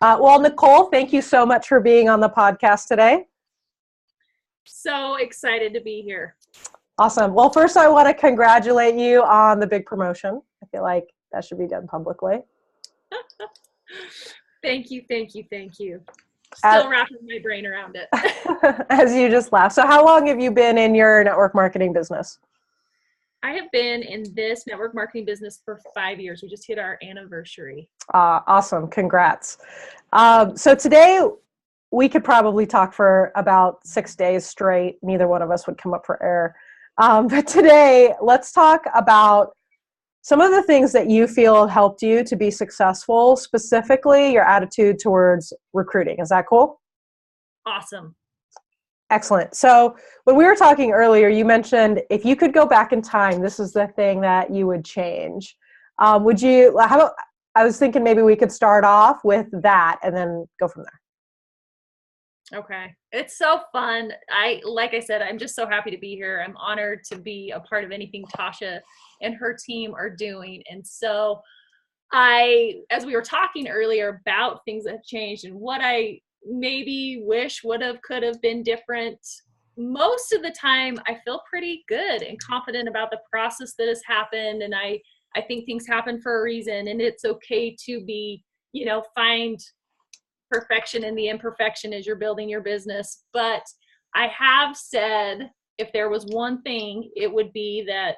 Well, Nicole, thank you so much for being on the podcast today. So excited to be here. Awesome. Well, first I want to congratulate you on the big promotion. I feel like that should be done publicly. Thank you. Still wrapping my brain around it. As you just laughed. So how long have you been in your network marketing business? I have been in this network marketing business for 5 years. We just hit our anniversary. Awesome. Congrats. So today we could probably talk for about 6 days straight. Neither one of us would come up for air. But today, let's talk about some of the things that you feel helped you to be successful, specifically your attitude towards recruiting. Is that cool? Awesome. Excellent. So when we were talking earlier, you mentioned if you could go back in time, this is the thing that you would change. I was thinking maybe we could start off with that and then go from there. Okay. It's so fun. Like I said, I'm just so happy to be here. I'm honored to be a part of anything Tasha and her team are doing. And so as we were talking earlier about things that have changed and what I maybe wish could have been different, most of the time I feel pretty good and confident about the process that has happened. And I think things happen for a reason, and it's okay to be, find perfection in the imperfection as you're building your business. But I have said, if there was one thing, it would be that,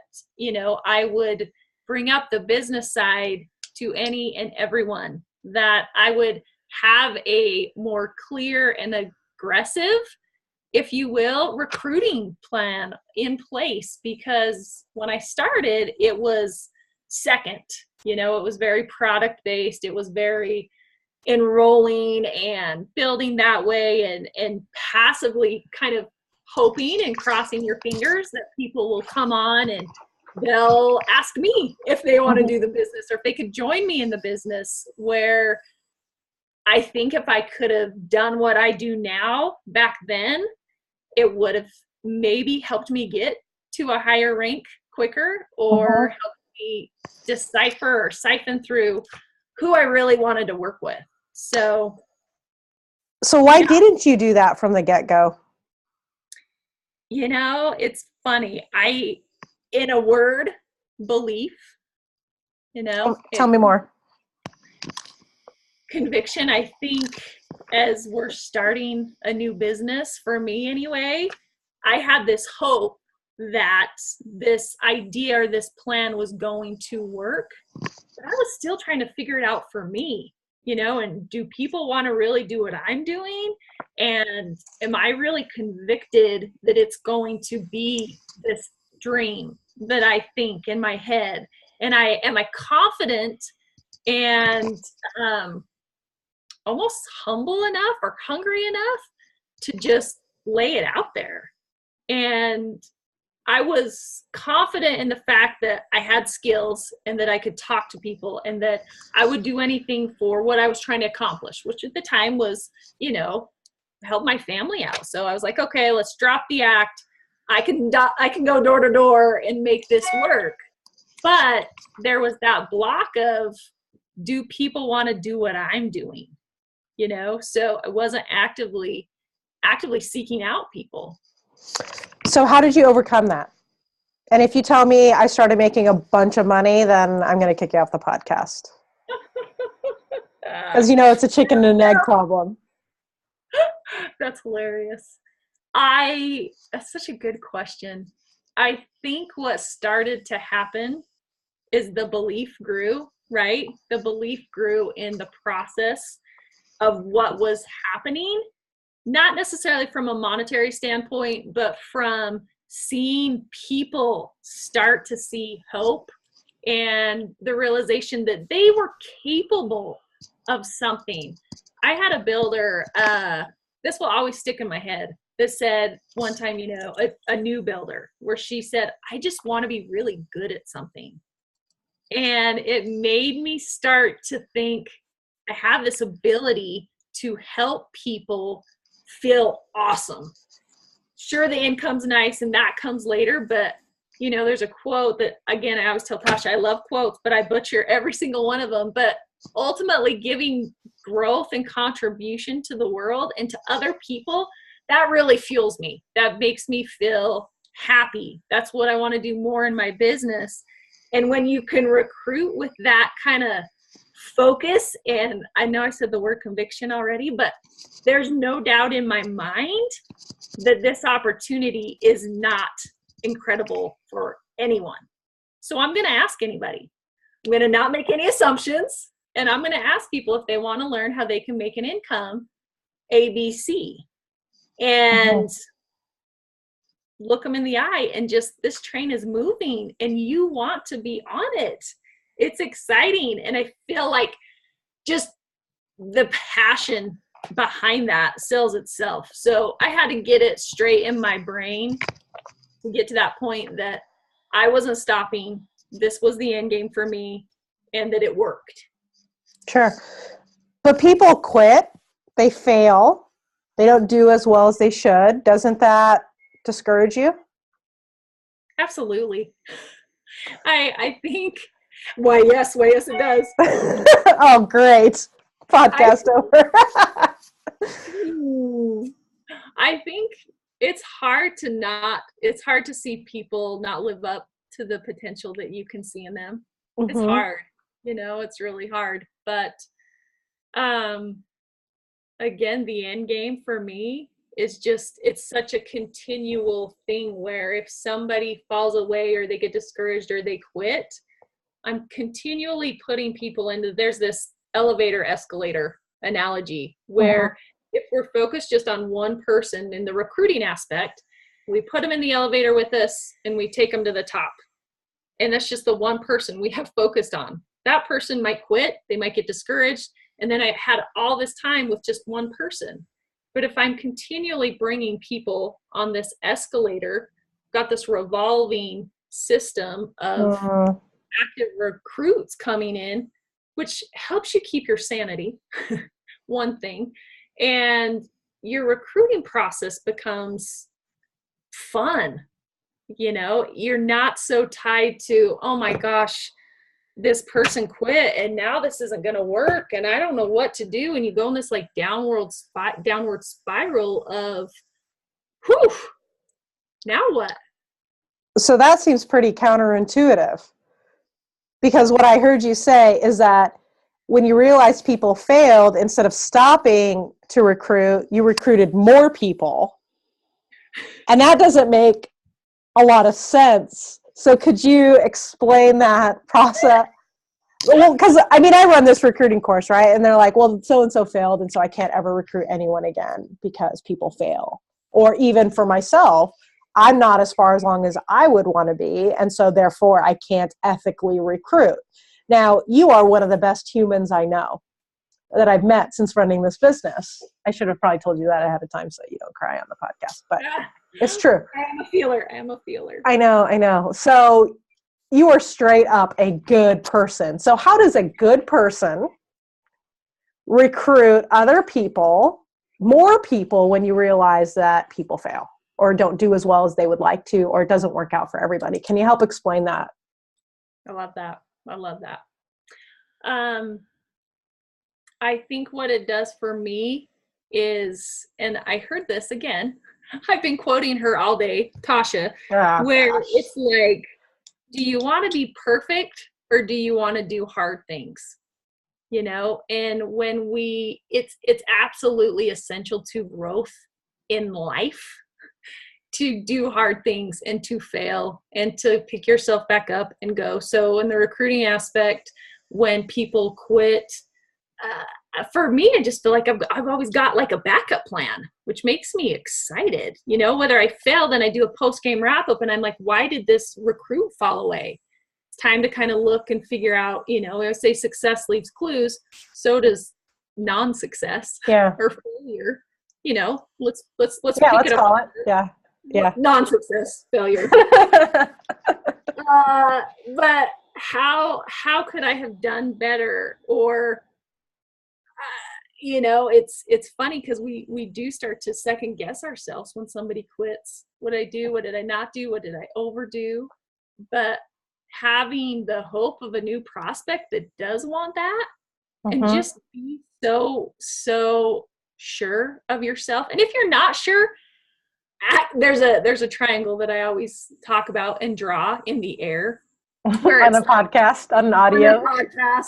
I would bring up the business side to any and everyone, that I would have a more clear and aggressive, if you will, recruiting plan in place. Because when I started, it was second, it was very product based. It was very enrolling and building that way and passively kind of hoping and crossing your fingers that people will come on and they'll ask me if they want to do the business or if they could join me in the business. Where I think if I could have done what I do now back then, it would have maybe helped me get to a higher rank quicker, or helped me decipher or siphon through who I really wanted to work with. So why didn't you do that from the get-go? It's funny. In a word, belief, Tell me more. Conviction. I think as we're starting a new business, for me anyway, I had this hope that this idea or this plan was going to work. But I was still trying to figure it out for me, and do people want to really do what I'm doing? And am I really convicted that it's going to be this dream that I think in my head? And am I confident and almost humble enough or hungry enough to just lay it out there? And I was confident in the fact that I had skills and that I could talk to people and that I would do anything for what I was trying to accomplish, which at the time was, help my family out. So I was like, okay, let's drop the act. I can go door to door and make this work. But there was that block of, do people want to do what I'm doing? So I wasn't actively seeking out people. So how did you overcome that? And if you tell me I started making a bunch of money, then I'm going to kick you off the podcast. Because it's a chicken and egg problem. That's hilarious. That's such a good question. I think what started to happen is the belief grew, right? The belief grew in the process of what was happening, not necessarily from a monetary standpoint, but from seeing people start to see hope and the realization that they were capable of something. I had a builder, this will always stick in my head, that said one time, a new builder, where she said, I just want to be really good at something. And it made me start to think, I have this ability to help people feel awesome. Sure, the income's nice and that comes later, but there's a quote that, again, I always tell Tasha, I love quotes, but I butcher every single one of them. But ultimately, giving growth and contribution to the world and to other people, that really fuels me. That makes me feel happy. That's what I want to do more in my business. And when you can recruit with that kind of focus, and I know I said the word conviction already, but there's no doubt in my mind that this opportunity is not incredible for anyone. So I'm going to ask anybody. I'm going to not make any assumptions, and I'm going to ask people if they want to learn how they can make an income, ABC, and look them in the eye and just, this train is moving and you want to be on it. It's exciting. And I feel like just the passion behind that sells itself. So I had to get it straight in my brain to get to that point that I wasn't stopping. This was the end game for me, and that it worked. Sure. But people quit, they fail, they don't do as well as they should. Doesn't that discourage you? Absolutely. I think, why yes it does. Oh, great. Podcast over. I think it's hard to see people not live up to the potential that you can see in them. Mm-hmm. It's hard, it's really hard. But again, the end game for me is just, it's such a continual thing where if somebody falls away or they get discouraged or they quit, I'm continually putting people into, there's this elevator escalator analogy where if we're focused just on one person in the recruiting aspect, we put them in the elevator with us and we take them to the top. And that's just the one person we have focused on. That person might quit, they might get discouraged, and then I had all this time with just one person. But if I'm continually bringing people on this escalator, got this revolving system of active recruits coming in, which helps you keep your sanity, one thing, and your recruiting process becomes fun. You're not so tied to, oh my gosh, this person quit and now this isn't going to work and I don't know what to do. And you go in this like downward spiral of, whew, now what? So that seems pretty counterintuitive, because what I heard you say is that when you realized people failed, instead of stopping to recruit, you recruited more people. And that doesn't make a lot of sense. So could you explain that process? Well, because I run this recruiting course, right? And they're like, well, so-and-so failed, and so I can't ever recruit anyone again because people fail. Or even for myself, I'm not as far along as I would want to be, and so therefore I can't ethically recruit. Now, you are one of the best humans I know that I've met since running this business. I should have probably told you that ahead of time so you don't cry on the podcast, but it's true. I am a feeler. I know. So you are straight up a good person. So how does a good person recruit other people, more people, when you realize that people fail or don't do as well as they would like to, or it doesn't work out for everybody? Can you help explain that? I love that. I think what it does for me is, and I heard this again, I've been quoting her all day, Tasha, where it's like, do you want to be perfect or do you want to do hard things? And when it's absolutely essential to growth in life to do hard things and to fail and to pick yourself back up and go. So in the recruiting aspect, when people quit, for me, I just feel like I've always got like a backup plan, which makes me excited. Whether I fail, then I do a post-game wrap-up and I'm like, why did this recruit fall away? It's time to kind of look and figure out, I say success leaves clues, so does non-success or failure. Let's pick it up. Yeah. Non-success, failure. But how could I have done better? Or it's funny because we do start to second guess ourselves when somebody quits. What did I do? What did I not do? What did I overdo? But having the hope of a new prospect that does want that, and Mm-hmm. just be so sure of yourself. And if you're not sure, there's a triangle that I always talk about and draw in the air where On it's a podcast, on an on a audio. podcast.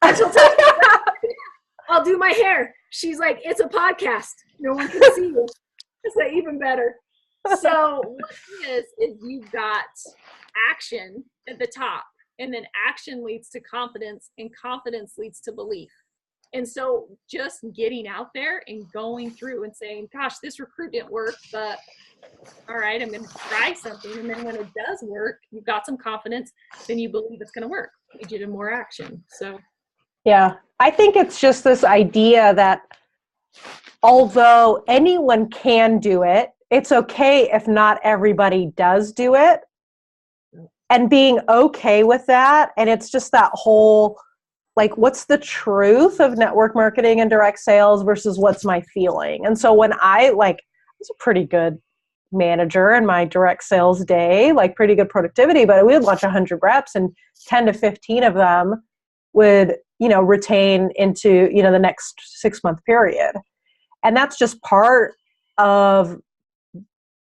And she'll tell me, I'll do my hair. She's like, it's a podcast. No one can see you. It's like even better. So what it is you've got action at the top, and then action leads to confidence, and confidence leads to belief. And so just getting out there and going through and saying, gosh, this recruit didn't work, but all right, I'm going to try something. And then when it does work, you've got some confidence, then you believe it's going to work. You did more action. So Yeah, I think it's just this idea that although anyone can do it, it's okay if not everybody does do it. And being okay with that. And it's just that whole, like, what's the truth of network marketing and direct sales versus what's my feeling? And so when I was a pretty good manager in my direct sales day, like pretty good productivity, but we would launch 100 reps and 10 to 15 of them would, retain into, the next 6-month period. And that's just part of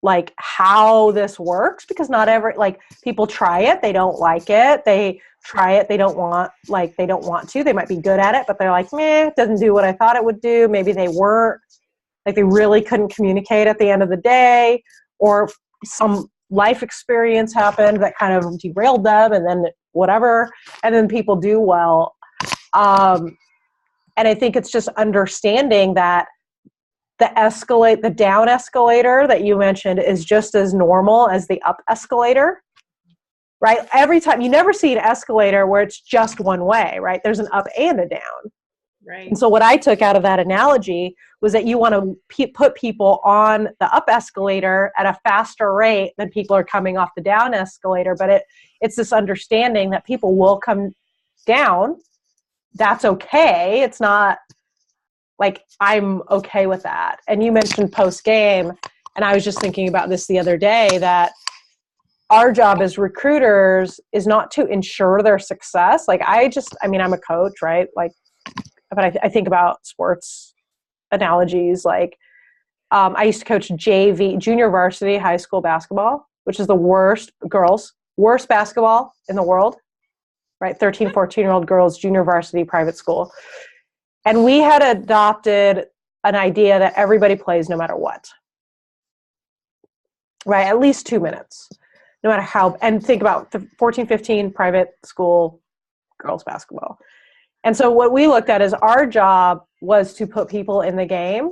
like how this works, because not every, people try it, they don't like it, they try it, they don't want to, they might be good at it, but they're like, meh, it doesn't do what I thought it would do. Maybe they weren't, they really couldn't communicate at the end of the day, or some life experience happened that kind of derailed them, and then whatever, and then people do well. And I think it's just understanding that the down escalator that you mentioned is just as normal as the up escalator, right? Every time, you never see an escalator where it's just one way, right? There's an up and a down. right. And so what I took out of that analogy was that you want to put people on the up escalator at a faster rate than people are coming off the down escalator. But it's this understanding that people will come down. That's okay. It's not like, I'm okay with that. And you mentioned post-game, and I was just thinking about this the other day, that our job as recruiters is not to ensure their success. I'm a coach, right? But I think about sports analogies. I used to coach JV, junior varsity high school basketball, which is the worst basketball in the world, right? 13, 14-year-old girls, junior varsity private school. And we had adopted an idea that everybody plays no matter what, right? At least 2 minutes, no matter how, and think about the 14, 15 private school girls basketball. And so what we looked at is our job was to put people in the game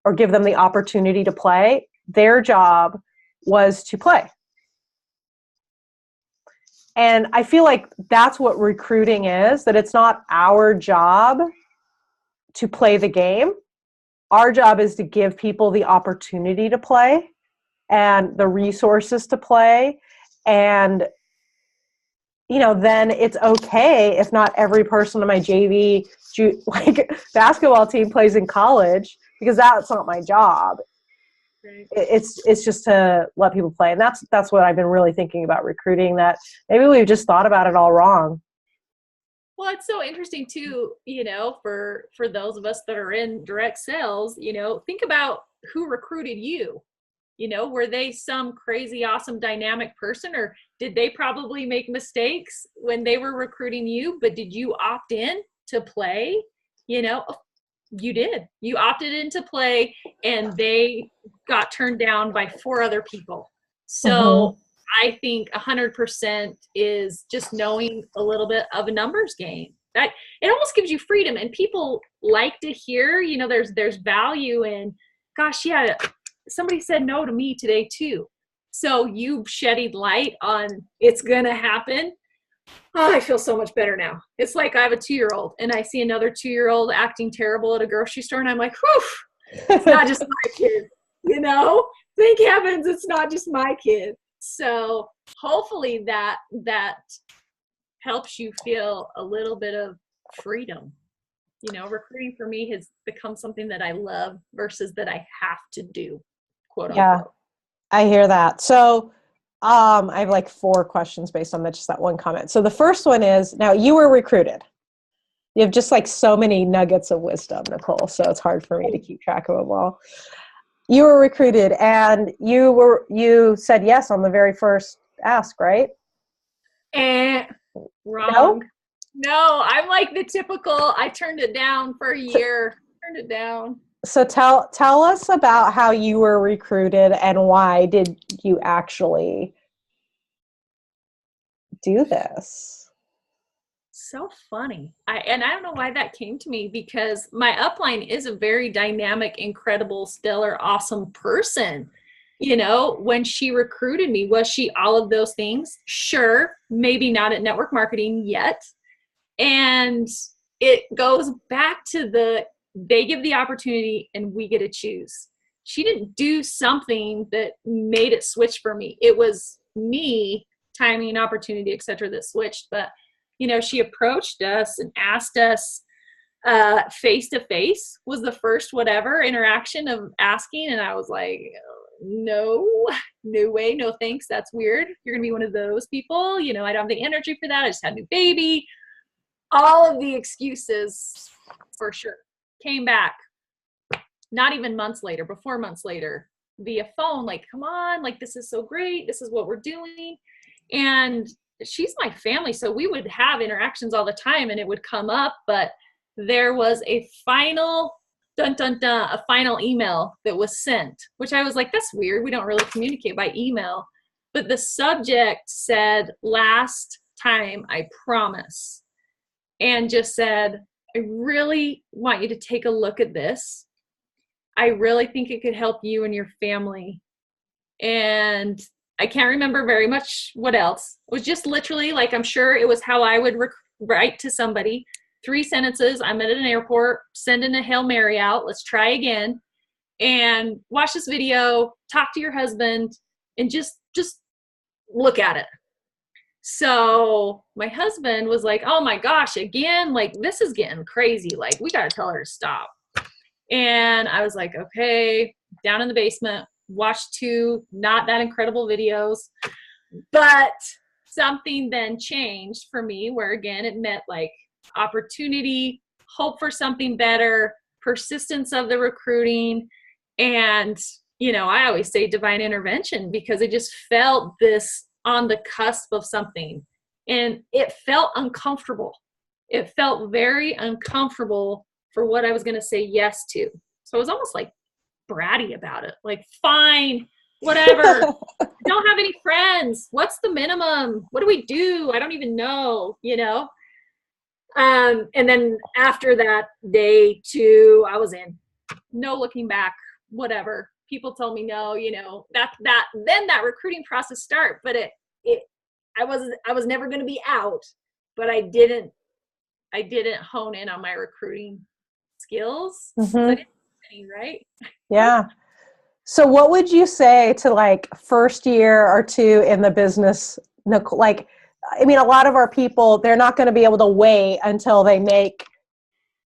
or give them the opportunity to play. Their job was to play. And I feel like that's what recruiting is, that it's not our job to play the game. Our job is to give people the opportunity to play and the resources to play. And, then it's okay if not every person on my JV basketball team plays in college, because that's not my job. Right. It's just to let people play. And that's what I've been really thinking about recruiting, that maybe we've just thought about it all wrong. Well, it's so interesting too, for those of us that are in direct sales, think about who recruited you. Were they some crazy, awesome, dynamic person, or did they probably make mistakes when they were recruiting you, but did you opt in to play? You did. You opted in to play, and they got turned down by 4 other people. So I think 100% is just knowing a little bit of a numbers game. That it almost gives you freedom, and people like to hear, there's value in, gosh, yeah, somebody said no to me today too. So you shedding light on it's gonna happen. Oh, I feel so much better now. It's like I have a 2-year-old and I see another 2-year-old acting terrible at a grocery store, and I'm like, whew, it's not just my kid, Thank heavens it's not just my kid. So hopefully that helps you feel a little bit of freedom. Recruiting for me has become something that I love versus that I have to do, quote unquote. Yeah, I hear that. So I have 4 questions based on just that one comment. So the first one is, now you were recruited. You have just like so many nuggets of wisdom, Nicole. So it's hard for me to keep track of them all. You were recruited and you said yes on the very first ask, right? Wrong. No? No, I'm like the typical, I turned it down for a year. Turned it down. So tell us about how you were recruited and why did you actually do this? So funny. I don't know why that came to me, because my upline is a very dynamic, incredible, stellar, awesome person. You know, when she recruited me, was she all of those things? Sure. Maybe not at network marketing yet. And it goes back to they give the opportunity and we get to choose. She didn't do something that made it switch for me. It was me, timing, opportunity, etc., that switched. But you know, she approached us and asked us face to face was the first whatever interaction of asking, and I was like, no way, no thanks, that's weird. You're gonna be one of those people, you know, I don't have the energy for that, I just had a new baby. All of the excuses for sure came back not even months later, but 4 months later, via phone, like, come on, like, this is so great, this is what we're doing. And she's my family, so we would have interactions all the time and it would come up. But there was a final a final email that was sent, which I was like, that's weird, we don't really communicate by email. But the subject said, last time, I promise. And just said, I really want you to take a look at this. I really think it could help you and your family. And I can't remember very much what else. It was just literally like, I'm sure it was how I would write to somebody. 3 sentences. I'm at an airport, sending a Hail Mary out. Let's try again. And watch this video, talk to your husband, and just look at it. So my husband was like, oh my gosh, again, like, this is getting crazy. Like, we got to tell her to stop. And I was like, okay, down in the basement, watched 2 not that incredible videos. But something then changed for me, where again, it meant like opportunity, hope for something better, persistence of the recruiting. And, you know, I always say divine intervention, because it just felt this on the cusp of something. And it felt uncomfortable. It felt very uncomfortable for what I was going to say yes to. So I was almost like bratty about it. Like, fine, whatever. I don't have any friends. What's the minimum? What do we do? I don't even know, you know? And then after that, day 2, I was in. No looking back, whatever. People told me no, you know, then that recruiting process start. But I was never going to be out, but I didn't hone in on my recruiting skills. Mm-hmm. Right? Yeah. So what would you say to like first year or 2 in the business, Nicole? Like, I mean, a lot of our people, they're not going to be able to wait until they make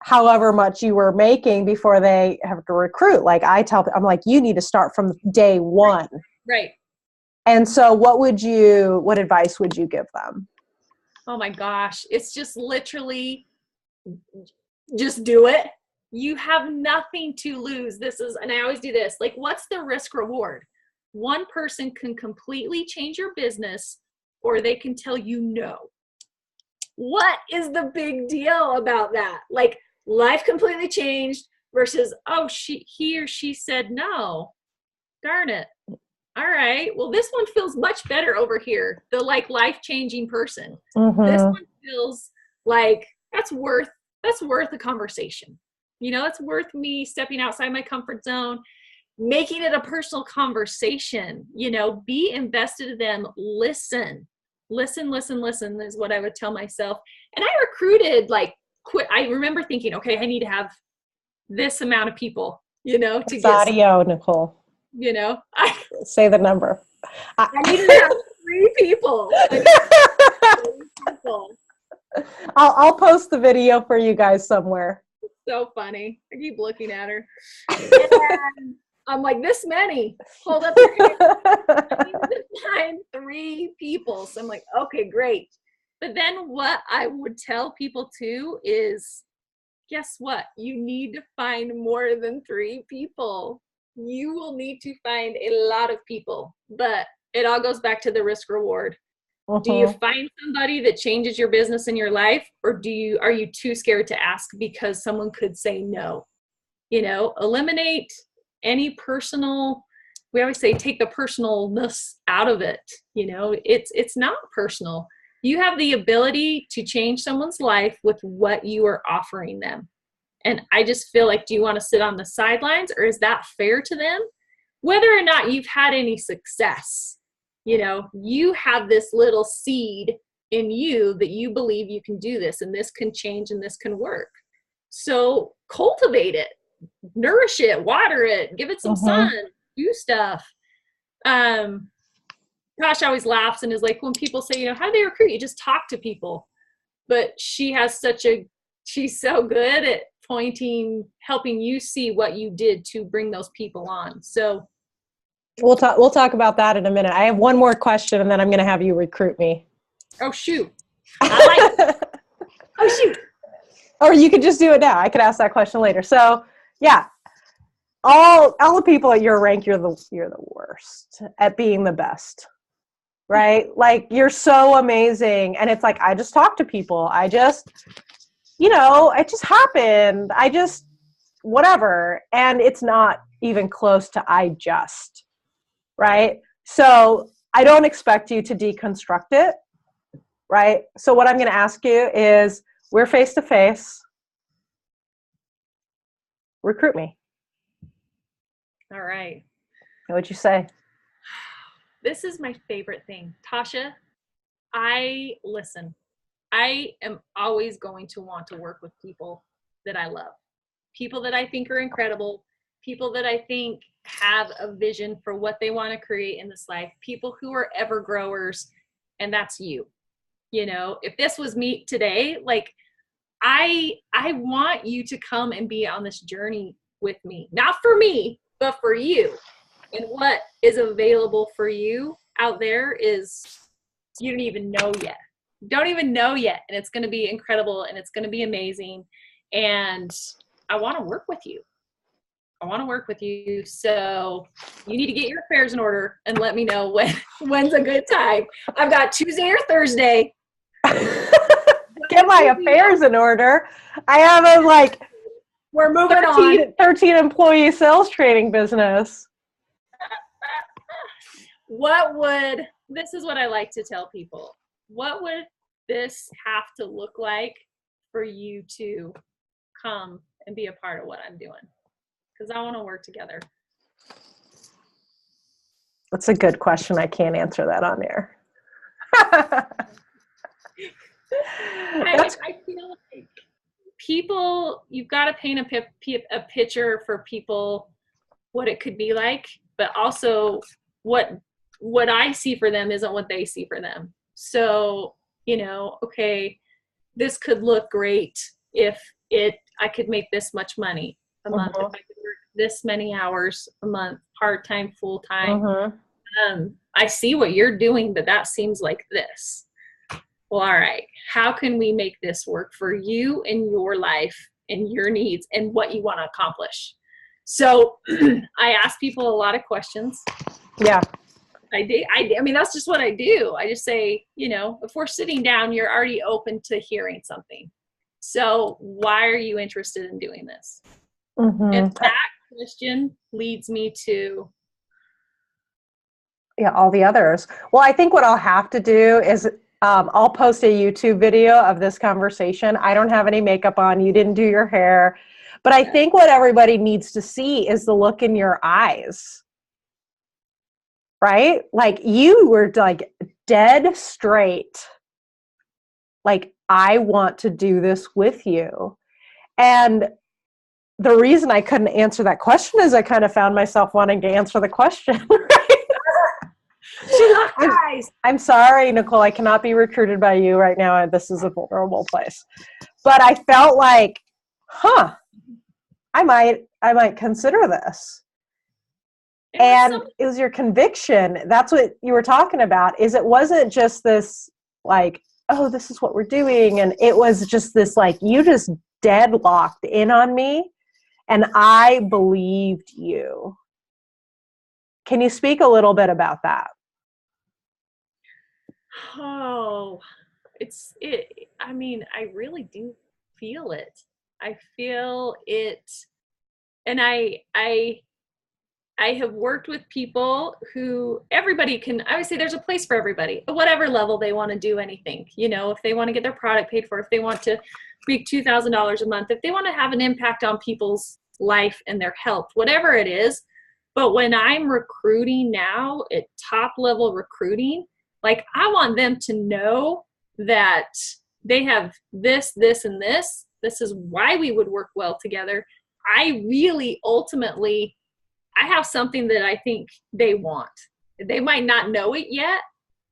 however much you were making before they have to recruit. Like, I'm like, you need to start from day 1. Right. And so what advice would you give them? Oh my gosh. It's just literally, just do it. You have nothing to lose. And I always do this, like, what's the risk reward? One person can completely change your business, or they can tell you no. What is the big deal about that? Like, life completely changed versus, oh, he or she said no. Darn it. All right. Well, this one feels much better over here. The like life-changing person. Mm-hmm. This one feels like that's worth a conversation. You know, it's worth me stepping outside my comfort zone, making it a personal conversation. You know, be invested in them. Listen is what I would tell myself. And I recruited like quick. I remember thinking, okay, I need to have this amount of people, you know, to It's get audio, Nicole. You know, say the number. I needed to have 3 people. I'll post the video for you guys somewhere. So funny. I keep looking at her. And I'm like, this many. Hold up your hand. I needed to find 3 people. So I'm like, okay, great. But then what I would tell people too is, guess what? You need to find more than 3 people. You will need to find a lot of people, but it all goes back to the risk reward. Do you find somebody that changes your business in your life, or are you too scared to ask because someone could say no? Eliminate any personal, we always say, take the personalness out of it. It's not personal. You have the ability to change someone's life with what you are offering them. And I just feel like, do you want to sit on the sidelines, or is that fair to them? Whether or not you've had any success, you have this little seed in you that you believe you can do this, and this can change, and this can work. So cultivate it, nourish it, water it, give it some sun, do stuff. Gosh always laughs and is like, when people say, how do they recruit? You just talk to people. But she's so good at helping you see what you did to bring those people on. So we'll talk about that in a minute. I have one more question, and then I'm going to have you recruit me. Oh, shoot. I like it. Oh, shoot. Or you could just do it now. I could ask that question later. So yeah, all the people at your rank, you're the worst at being the best. Right? Like, you're so amazing. And it's like, I just talk to people. I just, it just happened. I just, whatever. And it's not even close to right? So I don't expect you to deconstruct it. Right? So what I'm going to ask you is, we're face to face. Recruit me. All right. What would you say? This is my favorite thing. Tasha, I am always going to want to work with people that I love, people that I think are incredible, people that I think have a vision for what they want to create in this life, people who are ever growers, and that's you. If this was me today, like, I want you to come and be on this journey with me, not for me, but for you. And what is available for you out there is, you don't even know yet. And it's going to be incredible, and it's going to be amazing. And I want to work with you. So you need to get your affairs in order and let me know when's a good time. I've got Tuesday or Thursday. Get my affairs in order. I have we're moving on. 13 employee sales training business. This is what I like to tell people. What would this have to look like for you to come and be a part of what I'm doing? Because I want to work together. That's a good question. I can't answer that on air. I feel like people, you've got to paint a picture for people what it could be like, but also what I see for them isn't what they see for them. So, okay, this could look great if I could make this much money a month, if I could work this many hours a month, part-time, full-time. I see what you're doing, but that seems like this. Well, all right, how can we make this work for you and your life and your needs and what you want to accomplish? So I ask people a lot of questions. Yeah. I mean, that's just what I do. I just say, if we're sitting down, you're already open to hearing something. So why are you interested in doing this? And that question leads me to all the others. Well, I think what I'll have to do is I'll post a YouTube video of this conversation. I don't have any makeup on. You didn't do your hair. But I think what everybody needs to see is the look in your eyes. Right? Like, you were like dead straight. Like, I want to do this with you. And the reason I couldn't answer that question is I kind of found myself wanting to answer the question. Right? I'm sorry, Nicole, I cannot be recruited by you right now. This is a vulnerable place. But I felt like, I might consider this. And it was your conviction. That's what you were talking about, is it wasn't just this like oh, this is what we're doing. And it was just this, like, you just deadlocked in on me, and I believed you. Can you speak a little bit about that? Oh, I mean, I really do feel it. I feel it. And I have worked with people who everybody can, I would say there's a place for everybody at whatever level they want to do anything. You know, if they want to get their product paid for, if they want to make $2,000 a month, if they want to have an impact on people's life and their health, whatever it is. But when I'm recruiting now at top level recruiting, like, I want them to know that they have this, this, and this. This is why we would work well together. I really ultimately, I have something that I think they want. They might not know it yet,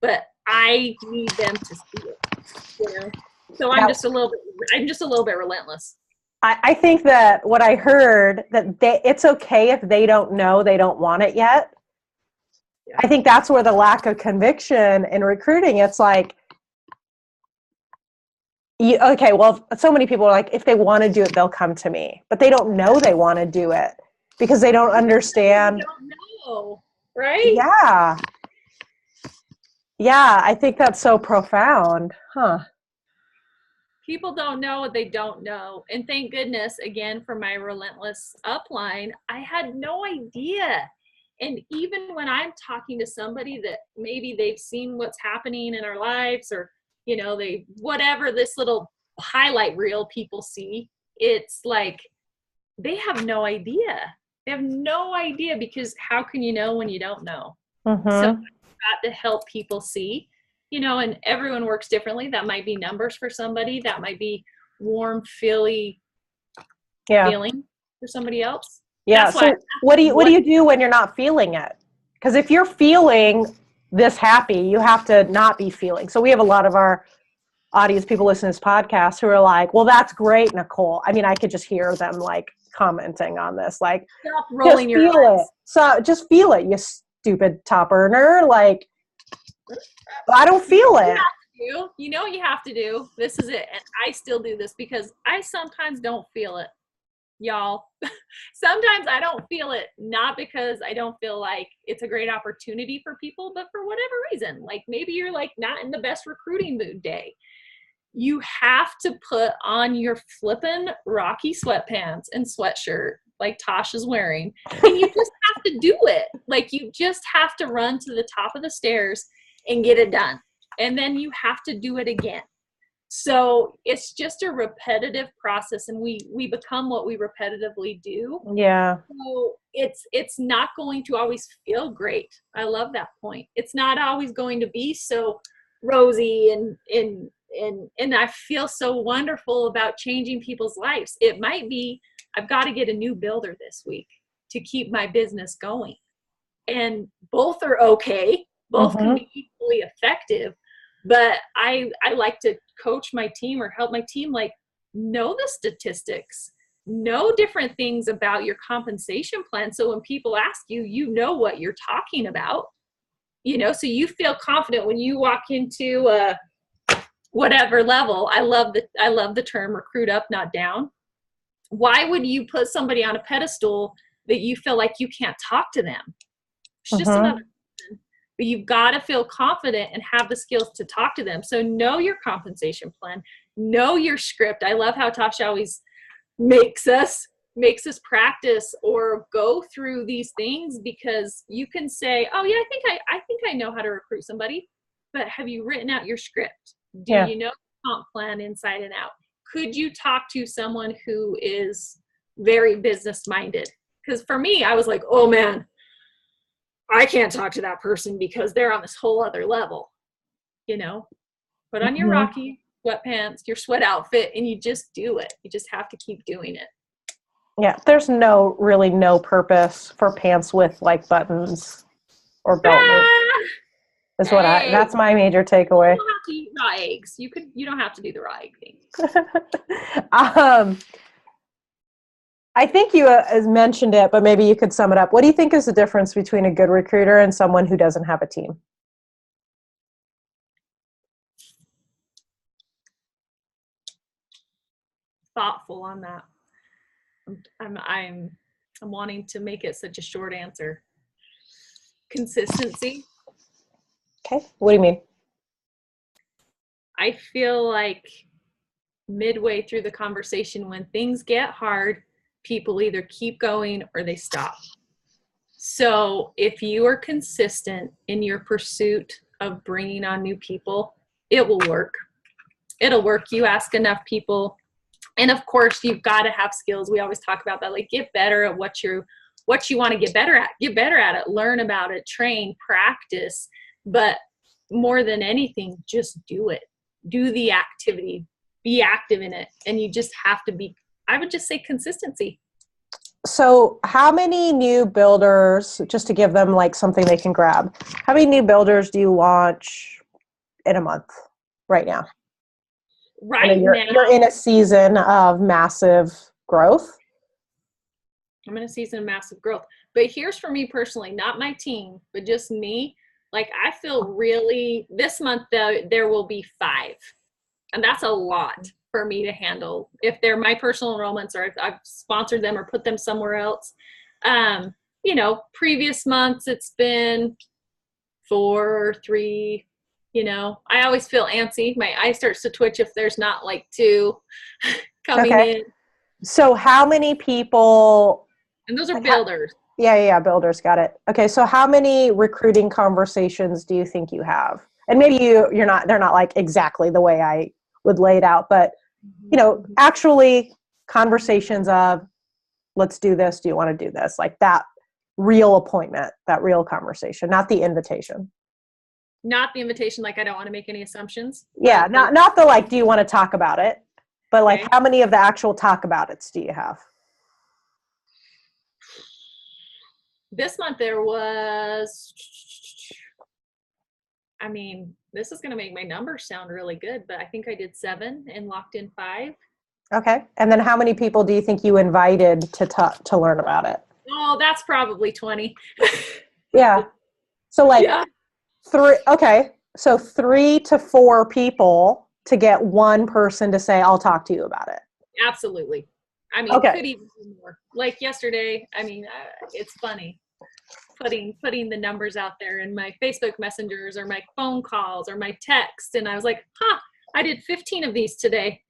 but I need them to see it. You know? So I'm just a little bit relentless. I think that what I heard, that it's okay if they don't know they don't want it yet. Yeah. I think that's where the lack of conviction in recruiting, it's like, okay, well, so many people are like, if they want to do it, they'll come to me. But they don't know they want to do it because they don't understand. They don't know, right? Yeah. Yeah, I think that's so profound. Huh. People don't know what they don't know. And thank goodness, again, for my relentless upline, I had no idea. And even when I'm talking to somebody that maybe they've seen what's happening in our lives, or, you know, whatever this little highlight reel people see, it's like, they have no idea. They have no idea, because how can you know when you don't know? Mm-hmm. So I've got to help people see, you know, and everyone works differently. That might be numbers for somebody. That might be warm, feeling for somebody else. Yeah. So what do you do when you're not feeling it? Because if you're feeling this happy, you have to not be feeling. So we have a lot of our audience, people listening to this podcast, who are like, well, that's great, Nicole. I mean, I could just hear them like commenting on this, like, stop rolling your eyes. So just feel it, you stupid top earner. Like, I don't feel it. You know what you have to do? This is it. And I still do this because I sometimes don't feel it, y'all. Sometimes I don't feel it, not because I don't feel like it's a great opportunity for people, but for whatever reason. Like, maybe you're like not in the best recruiting mood day. You have to put on your flippin' Rocky sweatpants and sweatshirt like Tasha's wearing, and you just have to do it. Like, you just have to run to the top of the stairs and get it done. And then you have to do it again. So it's just a repetitive process, and we become what we repetitively do. Yeah. So it's not going to always feel great. I love that point. It's not always going to be so rosy and I feel so wonderful about changing people's lives. It might be, I've got to get a new builder this week to keep my business going. And both are okay. Both can be equally effective. But I like to coach my team or help my team, like, know the statistics, know different things about your compensation plan. So when people ask you, you know what you're talking about, you know, so you feel confident when you walk into whatever level. I love the term recruit up, not down. Why would you put somebody on a pedestal that you feel like you can't talk to them? It's just another person. But you've got to feel confident and have the skills to talk to them. So know your compensation plan, know your script. I love how Tasha always makes us practice or go through these things, because you can say, oh yeah, I think I know how to recruit somebody, but have you written out your script? Do you know the comp plan inside and out? Could you talk to someone who is very business minded? Because for me, I was like, oh man, I can't talk to that person because they're on this whole other level. You know, put on your Rocky sweatpants, your sweat outfit, and you just do it. You just have to keep doing it. Yeah, there's really no purpose for pants with like buttons or belt loops. That's my major takeaway. You don't have to eat raw eggs. You don't have to do the raw egg thing. I think you mentioned it, but maybe you could sum it up. What do you think is the difference between a good recruiter and someone who doesn't have a team? thoughtful on that. I'm wanting to make it such a short answer. Consistency. Okay. What do you mean? I feel like midway through the conversation, when things get hard, people either keep going or they stop. So if you are consistent in your pursuit of bringing on new people, it will work. It'll work. You ask enough people. And of course, you've got to have skills. We always talk about that. Like, get better at what you want to get better at. Get better at it. Learn about it. Train. Practice. But more than anything, just do it. Do the activity. Be active in it. And you just have to be, I would just say, consistency. So how many new builders, just to give them like something they can grab, how many new builders do you launch in a month right now? Right you're, now, you're in a season of massive growth. I'm in a season of massive growth. But here's for me personally, not my team, but just me. Like, I feel really, this month there will be 5. And that's a lot for me to handle if they're my personal enrollments or if I've sponsored them or put them somewhere else. Previous months it's been 4, 3. I always feel antsy. My eye starts to twitch if there's not like 2 coming in. So how many people? And those are builders. Yeah, builders, got it. Okay, so how many recruiting conversations do you think you have? And maybe they're not like exactly the way I would lay it out, but actually conversations of, let's do this. Do you want to do this? Like that real appointment, that real conversation, not the invitation. Not the invitation. Like, I don't want to make any assumptions. Yeah. Not the, like, do you want to talk about it? But like, Okay. how many of the actual talk about it's do you have? This month there was, this is going to make my numbers sound really good, but I think I did 7 and locked in 5. Okay. And then how many people do you think you invited to learn about it? Oh, that's probably 20. Yeah. So like Yeah. 3. Okay. So 3 to 4 people to get one person to say, I'll talk to you about it. Absolutely. Okay. Could even be more. Like yesterday, it's funny putting the numbers out there in my Facebook messengers or my phone calls or my text. And I was like, I did 15 of these today.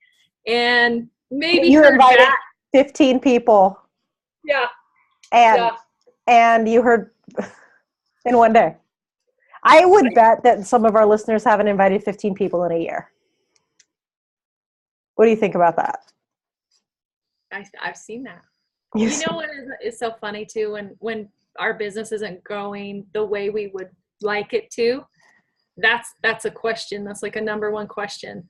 And maybe you invited back 15 people. Yeah. And you heard in one day. I would bet that some of our listeners haven't invited 15 people in a year. What do you think about that? I've seen that. You know what is so funny too? When our business isn't growing the way we would like it to, that's a question. That's like a number one question.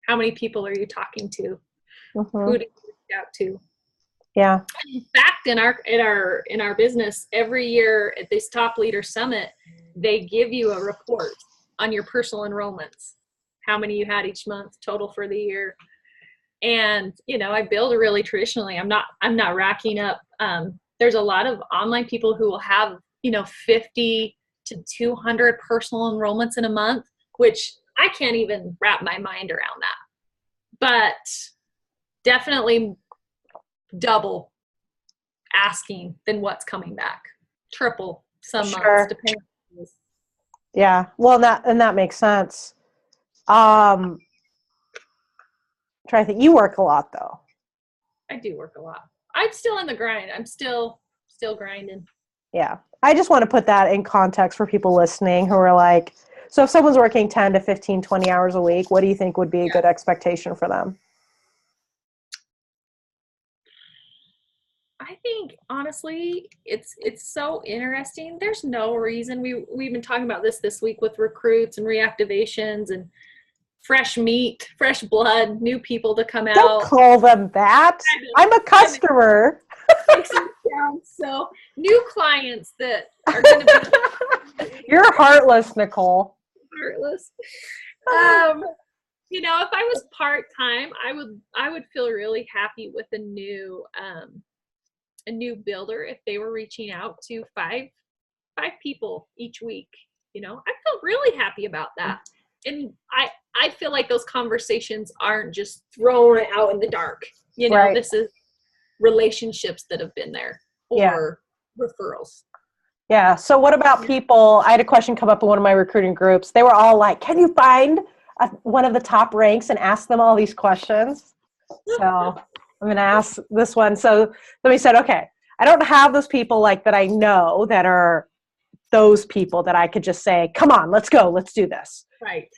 How many people are you talking to? Mm-hmm. Who do you reach out to? Yeah. In fact, in our business, every year at this Top Leader Summit, they give you a report on your personal enrollments, how many you had each month, total for the year. And I build really traditionally. I'm not racking up. There's a lot of online people who will have 50 to 200 personal enrollments in a month, which I can't even wrap my mind around that. But definitely double asking than what's coming back. Triple some months, depending on this. Yeah. Well, that makes sense. Try to think. You work a lot though. I do work a lot. I'm still in the grind. I'm still grinding. Yeah. I just want to put that in context for people listening who are like, so if someone's working 10 to 15, 20 hours a week, what do you think would be a good expectation for them? I think honestly, it's so interesting. There's no reason we've been talking about this week with recruits and reactivations and fresh meat, fresh blood, new people to come out. Don't call them that. I'm a customer. So new clients that are going to be. You're heartless, Nicole. Heartless. If I was part-time, I would feel really happy with a new builder if they were reaching out to 5 people each week. I feel really happy about that. And I feel like those conversations aren't just thrown out in the dark. You know, Right. this is relationships that have been there, or referrals. Yeah. So what about people? I had a question come up in one of my recruiting groups. They were all like, can you find one of the top ranks and ask them all these questions? So I'm going to ask this one. So then we said, okay, I don't have those people like that I know that are those people that I could just say, come on, let's go, let's do this. Right.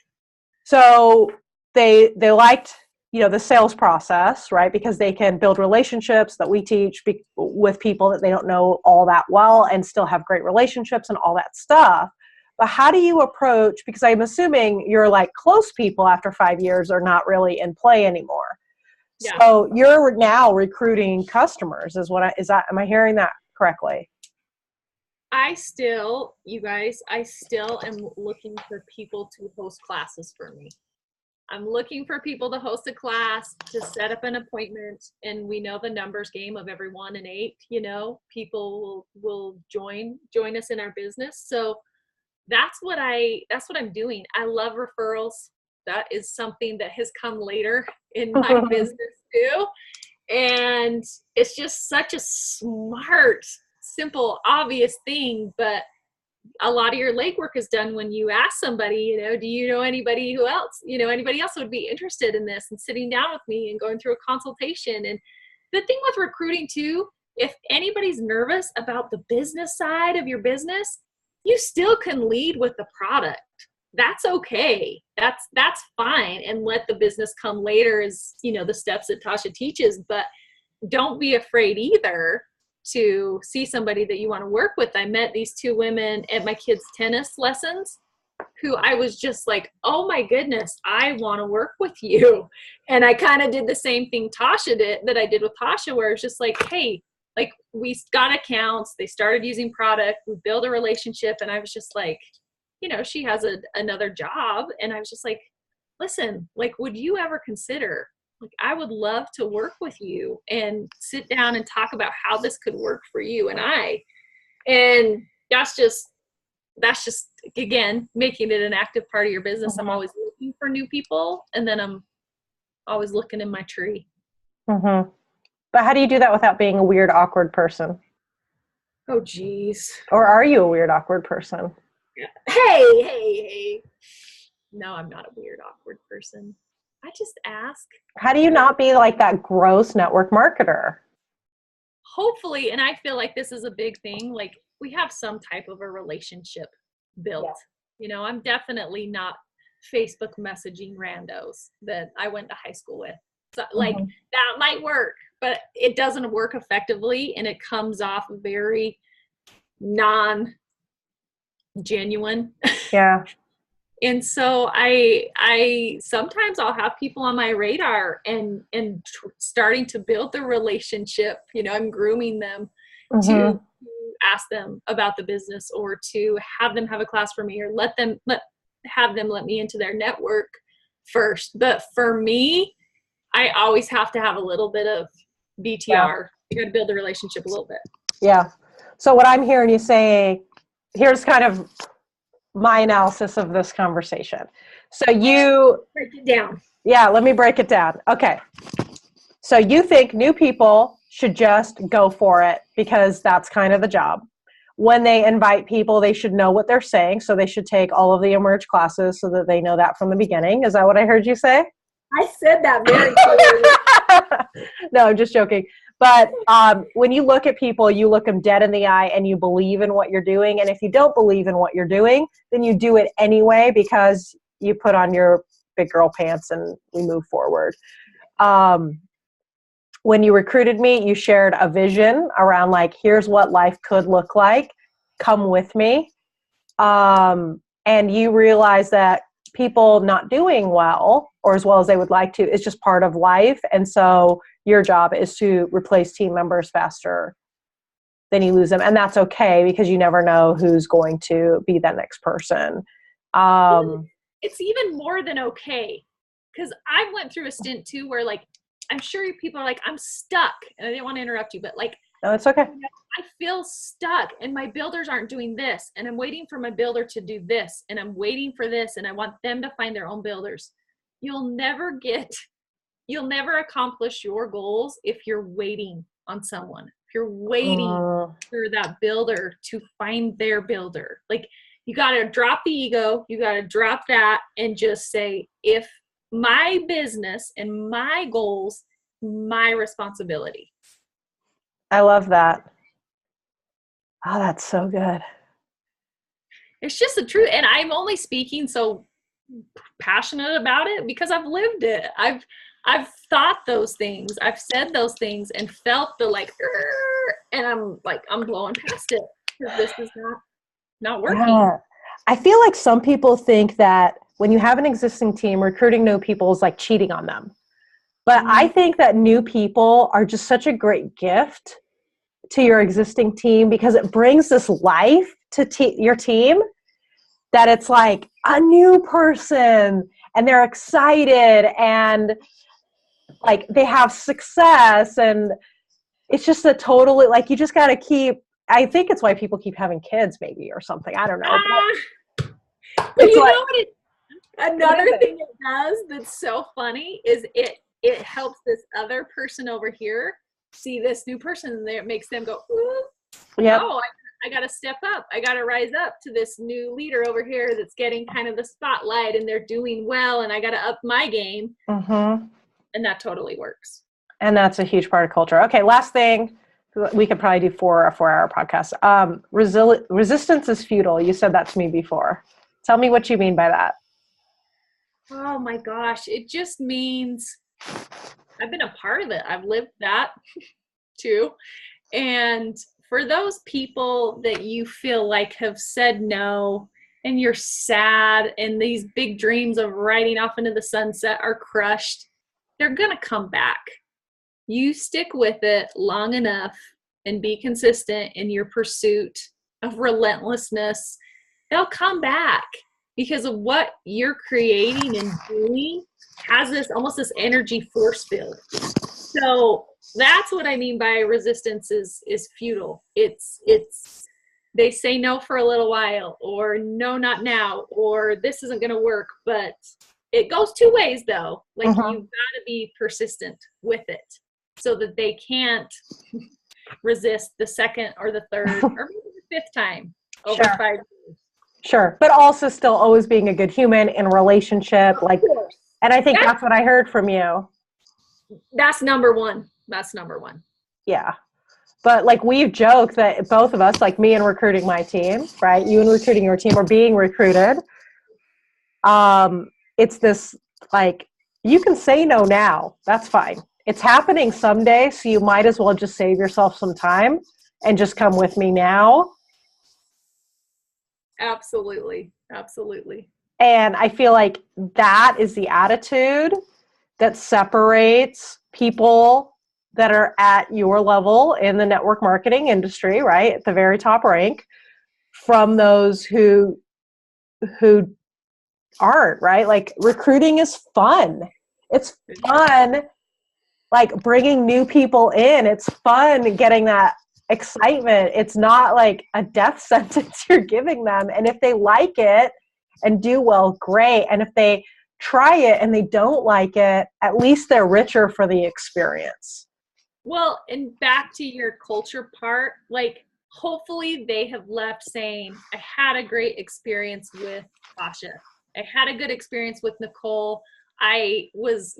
So they liked, the sales process, right? Because they can build relationships that we teach with people that they don't know all that well and still have great relationships and all that stuff. But how do you approach, because I'm assuming you're like close people after 5 years are not really in play anymore. Yeah. So you're now recruiting customers am I hearing that correctly? You guys, I still am looking for people to host classes for me. I'm looking for people to host a class, to set up an appointment, and we know the numbers game of every 1 in 8, people will join us in our business. So that's what I'm doing. I love referrals. That is something that has come later in my business too. And it's just such a smart, simple, obvious thing, but a lot of your legwork is done when you ask somebody, do you know anybody anybody else would be interested in this, and sitting down with me and going through a consultation. And the thing with recruiting too, if anybody's nervous about the business side of your business, you still can lead with the product. That's okay. That's fine. And let the business come later as, the steps that Tasha teaches, but don't be afraid either to see somebody that you want to work with. I met these 2 women at my kids' tennis lessons who I was just like, oh my goodness, I want to work with you. And I kind of did the same thing Tasha did that I did with Tasha, where it's just like, hey, like we got accounts, they started using product, we built a relationship. And I was just like, she has another job. And I was just like, listen, like, would you ever consider, like, I would love to work with you and sit down and talk about how this could work for you and I. And that's just again, making it an active part of your business. Mm-hmm. I'm always looking for new people, and then I'm always looking in my tree. Mm-hmm. But how do you do that without being a weird, awkward person? Oh, geez. Or are you a weird, awkward person? Hey. No, I'm not a weird, awkward person. I just ask. How do you not be like that gross network marketer? Hopefully, and I feel like this is a big thing, like we have some type of a relationship built. Yeah. I'm definitely not Facebook messaging randos that I went to high school with. So like that might work, but it doesn't work effectively, and it comes off very non-genuine. Yeah. And so I sometimes I'll have people on my radar and starting to build the relationship. I'm grooming them to ask them about the business, or to have them have a class for me, or have them let me into their network first. But for me, I always have to have a little bit of BTR. Yeah. You got to build the relationship a little bit. Yeah. So what I'm hearing you say, here's kind of my analysis of this conversation. So you break it down. Yeah, let me break it down. Okay. So you think new people should just go for it because that's kind of the job. When they invite people, they should know what they're saying. So they should take all of the Emerge classes so that they know that from the beginning. Is that what I heard you say? I said that very clearly. No, I'm just joking. But when you look at people, you look them dead in the eye and you believe in what you're doing. And if you don't believe in what you're doing, then you do it anyway because you put on your big girl pants and we move forward. When you recruited me, you shared a vision around like, here's what life could look like. Come with me. And you realize that people not doing well or as well as they would like to is just part of life. And so your job is to replace team members faster than you lose them. And that's okay because you never know who's going to be that next person. It's even more than okay. Because I went through a stint too where like, I'm sure people are like, I'm stuck. And I didn't want to interrupt you, but like, no, it's okay. I feel stuck and my builders aren't doing this. And I'm waiting for my builder to do this. And I'm waiting for this. And I want them to find their own builders. you'll never accomplish your goals if you're waiting on someone. If you're waiting for that builder to find their builder. Like, you got to drop the ego, you got to drop that and just say, if my business and my goals, my responsibility. I love that. Oh, that's so good. It's just the truth. And I'm only speaking so passionate about it because I've lived it. I've thought those things. I've said those things and felt the like, and I'm blowing past it because this is not working. Yeah. I feel like some people think that when you have an existing team, recruiting new people is like cheating on them. But I think that new people are just such a great gift to your existing team because it brings this life to your team that it's like a new person and they're excited and like they have success, and it's just a totally, like, you just got to keep, I think it's why people keep having kids maybe or something. I don't know. But you know what another thing it does that's so funny is it helps this other person over here see this new person, and it makes them go, ooh, yep. Oh, I got to step up. I got to rise up to this new leader over here that's getting kind of the spotlight and they're doing well, and I got to up my game. Mm-hmm. And that totally works. And that's a huge part of culture. Okay, last thing. We could probably do for a 4-hour podcast. Resistance is futile. You said that to me before. Tell me what you mean by that. Oh my gosh. It just means I've been a part of it. I've lived that too. And for those people that you feel like have said no and you're sad and these big dreams of riding off into the sunset are crushed, they're going to come back. You stick with it long enough and be consistent in your pursuit of relentlessness, they'll come back because of what you're creating and doing has this almost this energy force field. So that's what I mean by resistance is futile. It's they say no for a little while, or no, not now, or this isn't going to work, but it goes two ways though. Like you've got to be persistent with it so that they can't resist the second or the third or maybe the fifth time over 5 years. Sure. But also still always being a good human in a relationship. Like, and I think that's what I heard from you. That's number one. That's number one. Yeah. But like we've joked that both of us, like me and recruiting my team, right? You and recruiting your team, or being recruited. It's this like, you can say no now. That's fine. It's happening someday. So you might as well just save yourself some time and just come with me now. Absolutely. Absolutely. And I feel like that is the attitude that separates people that are at your level in the network marketing industry, right, at the very top rank, from those who aren't, right? Like recruiting is fun. It's fun, like bringing new people in. It's fun getting that excitement. It's not like a death sentence you're giving them. And if they like it and do well, great. And if they try it and they don't like it, at least they're richer for the experience. Well, and back to your culture part, like hopefully they have left saying, I had a great experience with Tasha. I had a good experience with Nicole. I was,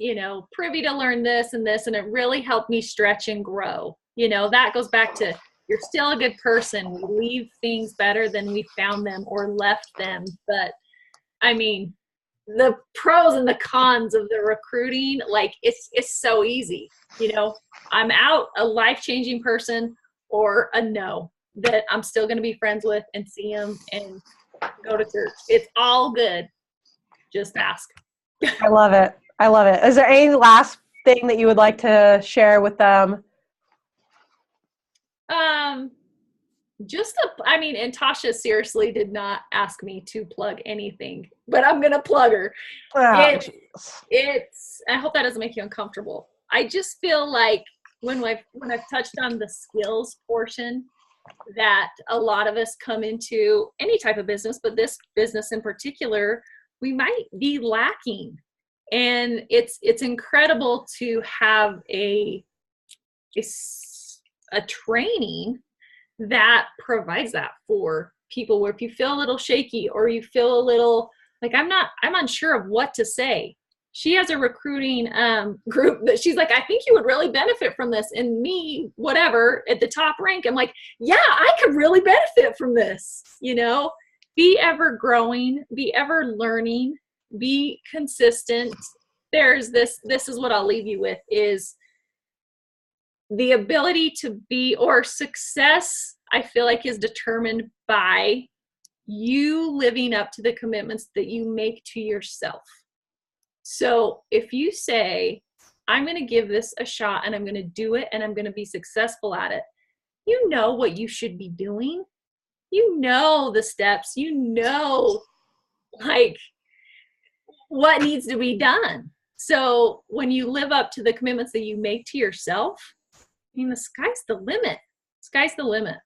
privy to learn this, and it really helped me stretch and grow. That goes back to, you're still a good person. We leave things better than we found them or left them. But I mean, the pros and the cons of the recruiting, like it's so easy. I'm out a life-changing person or a no that I'm still going to be friends with and see them and go to church. It's all good. Just ask. I love it. I love it. Is there any last thing that you would like to share with them? And Tasha seriously did not ask me to plug anything, but I'm going to plug her. I hope that doesn't make you uncomfortable. I just feel like when I've touched on the skills portion that a lot of us come into any type of business, but this business in particular, we might be lacking. And it's incredible to have a training that provides that for people, where if you feel a little shaky or you feel a little like I'm unsure of what to say. She has a recruiting group that she's like, I think you would really benefit from this. And me, whatever, at the top rank, I'm like, yeah, I could really benefit from this. Be ever growing, be ever learning, be consistent. There's this is what I'll leave you with, is the ability to be, or success, I feel like, is determined by you living up to the commitments that you make to yourself. So if you say, I'm going to give this a shot and I'm going to do it and I'm going to be successful at it, you know what you should be doing. You know the steps, like what needs to be done. So when you live up to the commitments that you make to yourself, the sky's the limit. Sky's the limit.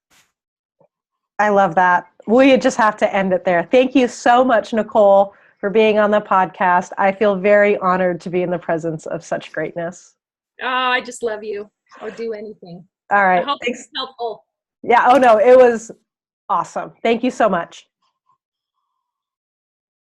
I love that. We just have to end it there. Thank you so much, Nicole, for being on the podcast. I feel very honored to be in the presence of such greatness. Oh, I just love you. I'll do anything. All right. I hope Thanks. it's helpful. Yeah. Oh, no, it was awesome. Thank you so much.